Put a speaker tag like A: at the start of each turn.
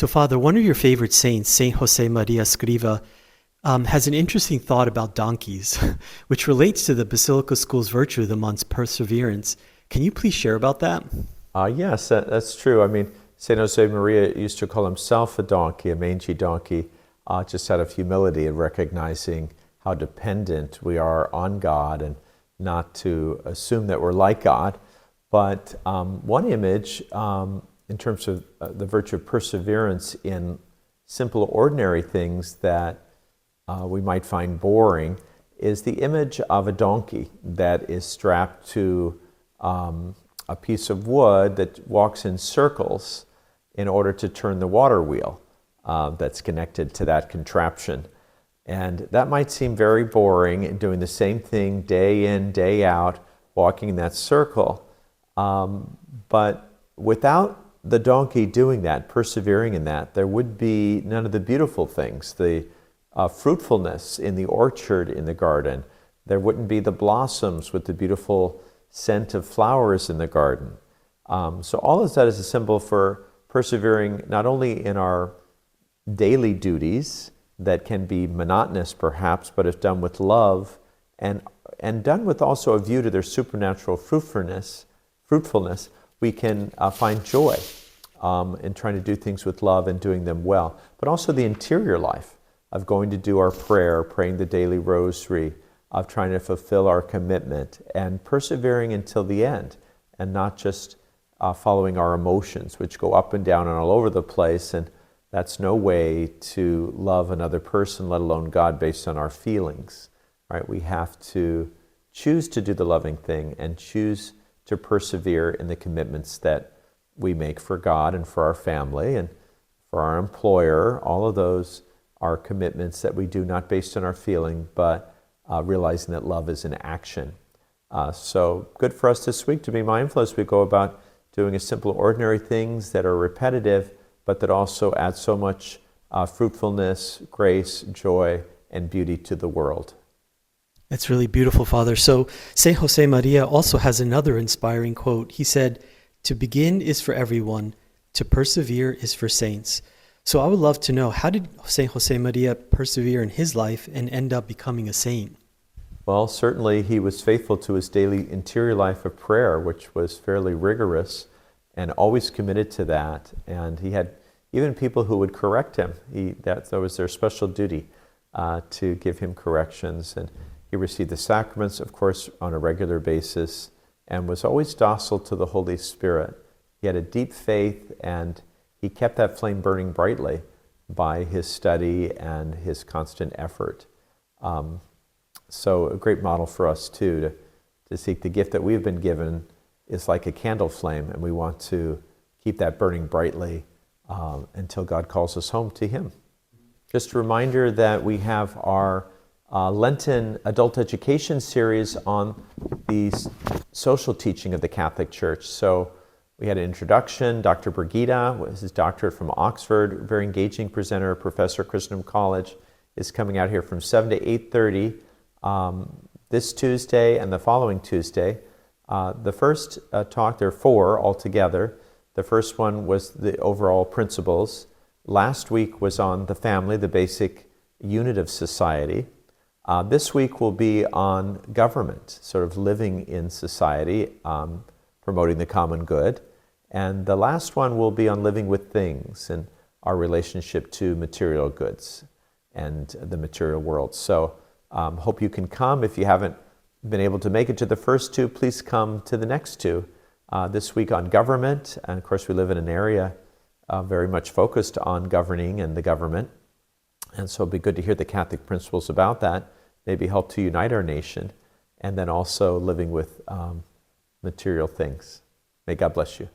A: So, Father, one of your favorite saints, Saint Josemaría Escrivá, has an interesting thought about donkeys, which relates to the Basilica School's virtue of the monk's perseverance. Can you please share about that?
B: Yes, that's true. I mean, St. Josemaría used to call himself a donkey, a mangy donkey, just out of humility and recognizing how dependent we are on God and not to assume that we're like God. But one image, in terms of the virtue of perseverance in simple, ordinary things that we might find boring, is the image of a donkey that is strapped to a piece of wood that walks in circles in order to turn the water wheel that's connected to that contraption. And that might seem very boring, and doing the same thing day in, day out, walking in that circle. But without the donkey doing that, persevering in that, there would be none of the beautiful things, the fruitfulness in the orchard in the garden. There wouldn't be the blossoms with the beautiful scent of flowers in the garden. So all of that is a symbol for persevering not only in our daily duties that can be monotonous perhaps, but if done with love and done with also a view to their supernatural fruitfulness, we can find joy in trying to do things with love and doing them well. But also the interior life of going to do our prayer, praying the daily rosary, of trying to fulfill our commitment and persevering until the end, and not just following our emotions, which go up and down and all over the place. And that's no way to love another person, let alone God, based on our feelings. Right? We have to choose to do the loving thing and choose to persevere in the commitments that we make for God and for our family and for our employer. All of those are commitments that we do not based on our feeling, but realizing that love is an action. So good for us this week to be mindful as we go about doing a simple, ordinary things that are repetitive, but that also add so much fruitfulness, grace, joy, and beauty to the world.
A: That's really beautiful, Father. So Saint Josemaría also has another inspiring quote. He said, "To begin is for everyone, to persevere is for saints." So I would love to know, how did Saint Josemaría persevere in his life and end up becoming a saint?
B: Well, certainly he was faithful to his daily interior life of prayer, which was fairly rigorous and always committed to that. And he had even people who would correct him. That was their special duty, to give him corrections. And he received the sacraments, of course, on a regular basis, and was always docile to the Holy Spirit. He had a deep faith, and he kept that flame burning brightly by his study and his constant effort. So a great model for us too, to seek the gift that we've been given is like a candle flame, and we want to keep that burning brightly until God calls us home to Him. Just a reminder that we have our Lenten adult education series on the social teaching of the Catholic Church. So we had an introduction. Dr. Brigida was his doctorate from Oxford, very engaging presenter, professor at Christendom College, is coming out here from 7 to 8:30 this Tuesday and the following Tuesday. The first talk, there are 4 altogether. The first one was the overall principles. Last week was on the family, the basic unit of society. This week will be on government, sort of living in society, promoting the common good. And the last one will be on living with things and our relationship to material goods and the material world. So hope you can come. If you haven't been able to make it to the first 2, please come to the next 2. This week on government, and of course we live in an area very much focused on governing and the government. And so it'll be good to hear the Catholic principles about that, maybe help to unite our nation, and then also living with material things. May God bless you.